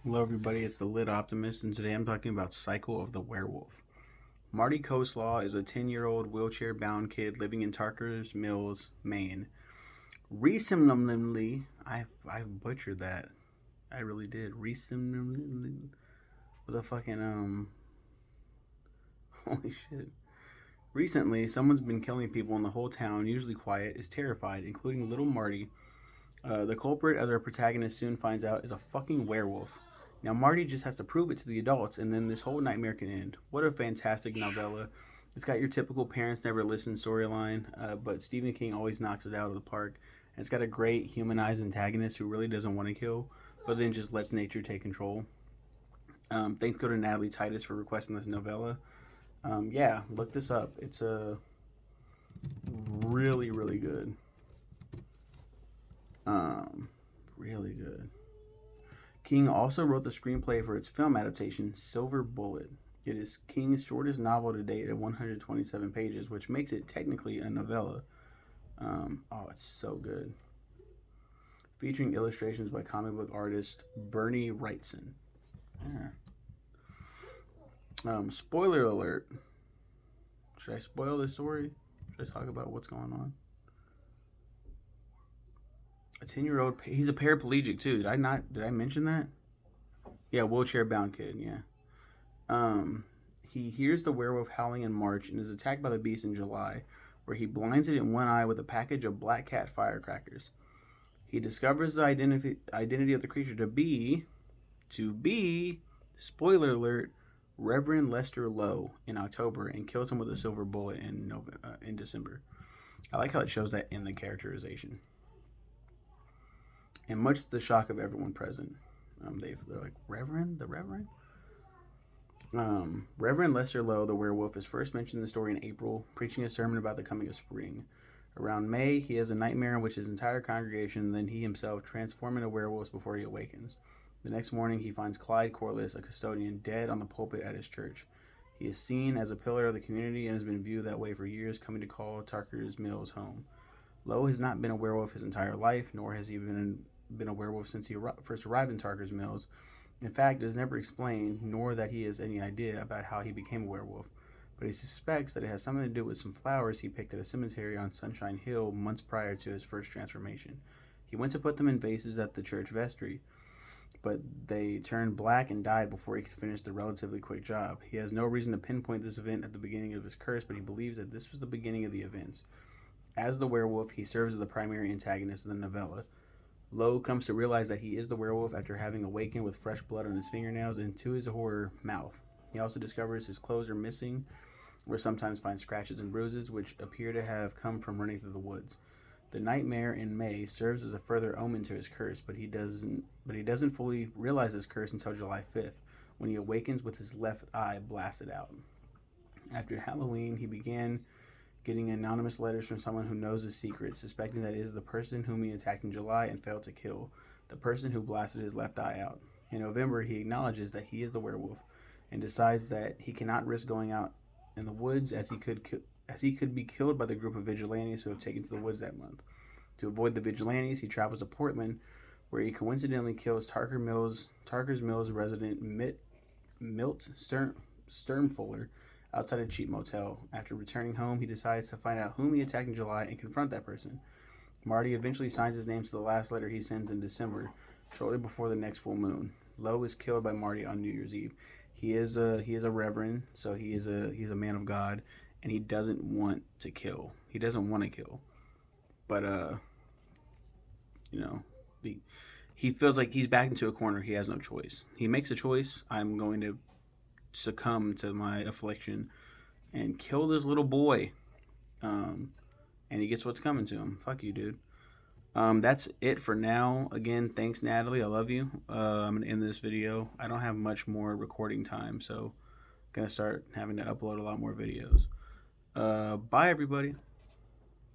Hello, everybody. It's the Lit Optimist, and today I'm talking about Cycle of the Werewolf. Marty Coleslaw is a 10-year-old wheelchair-bound kid living in Tarker's Mills, Maine. Recently, I butchered that. I really did. Recently, with a fucking holy shit. Recently, someone's been killing people, and the whole town, usually quiet, is terrified, including little Marty. The culprit, as our protagonist soon finds out, is a fucking werewolf. Now, Marty just has to prove it to the adults, and then this whole nightmare can end. What a fantastic novella. It's got your typical parents never listen storyline, but Stephen King always knocks it out of the park. And it's got a great humanized antagonist who really doesn't want to kill, but then just lets nature take control. Thanks go to Natalie Titus for requesting this novella. Yeah, look this up. It's a really, really good. Really good. King also wrote the screenplay for its film adaptation, Silver Bullet. It is King's shortest novel to date at 127 pages, which makes it technically a novella. Oh, it's so good. Featuring illustrations by comic book artist Bernie Wrightson. Spoiler alert. Should I spoil this story? Should I talk about what's going on? A 10-year-old, he's a paraplegic too. Did I mention that? Yeah, wheelchair bound kid, yeah. He hears the werewolf howling in March and is attacked by the beast in July, where he blinds it in one eye with a package of black cat firecrackers. He discovers the identity of the creature to be, spoiler alert, Reverend Lester Lowe in October and kills him with a silver bullet in December. I like how it shows that in the characterization. And much to the shock of everyone present, they're like, Reverend? The Reverend? Reverend Lester Lowe, the werewolf, is first mentioned in the story in April, preaching a sermon about the coming of spring. Around May, he has a nightmare in which his entire congregation and then he himself transform into werewolves before he awakens. The next morning, he finds Clyde Corliss, a custodian, dead on the pulpit at his church. He is seen as a pillar of the community and has been viewed that way for years, coming to call Tarker's Mills home. Lowe has not been a werewolf his entire life, nor has he been a werewolf since he first arrived in Tarker's Mills. In fact, it is never explained, nor that he has any idea about how he became a werewolf, but he suspects that it has something to do with some flowers he picked at a cemetery on Sunshine Hill months prior to his first transformation. He went to put them in vases at the church vestry, but they turned black and died before he could finish the relatively quick job. He has no reason to pinpoint this event at the beginning of his curse, but he believes that this was the beginning of the events. As the werewolf, he serves as the primary antagonist of the novella. Lowe comes to realize that he is the werewolf after having awakened with fresh blood on his fingernails and, to his horror, mouth. He also discovers his clothes are missing, or sometimes finds scratches and bruises, which appear to have come from running through the woods. The nightmare in May serves as a further omen to his curse, but he doesn't fully realize his curse until July 5th, when he awakens with his left eye blasted out. After Halloween, he began getting anonymous letters from someone who knows his secret, suspecting that it is the person whom he attacked in July and failed to kill, the person who blasted his left eye out. In November, he acknowledges that he is the werewolf and decides that he cannot risk going out in the woods as he could be killed by the group of vigilantes who have taken to the woods that month. To avoid the vigilantes, he travels to Portland, where he coincidentally kills Tarker's Mills resident Milt Sternfuller outside a cheap motel. After returning home, he decides to find out whom he attacked in July and confront that person. Marty eventually signs his name to the last letter he sends in December, shortly before the next full moon. Lowe is killed by Marty on New Year's Eve. He is a reverend, so he's a man of God, and he doesn't want to kill. He doesn't want to kill, but he feels like he's backed into a corner. He has no choice. He makes a choice. I'm going to succumb to my affliction and kill this little boy. And he gets what's coming to him. Fuck you, dude. That's it for now. Again, thanks, Natalie. I love you. I'm going to end this video. I don't have much more recording time, so I'm going to start having to upload a lot more videos. Bye, everybody.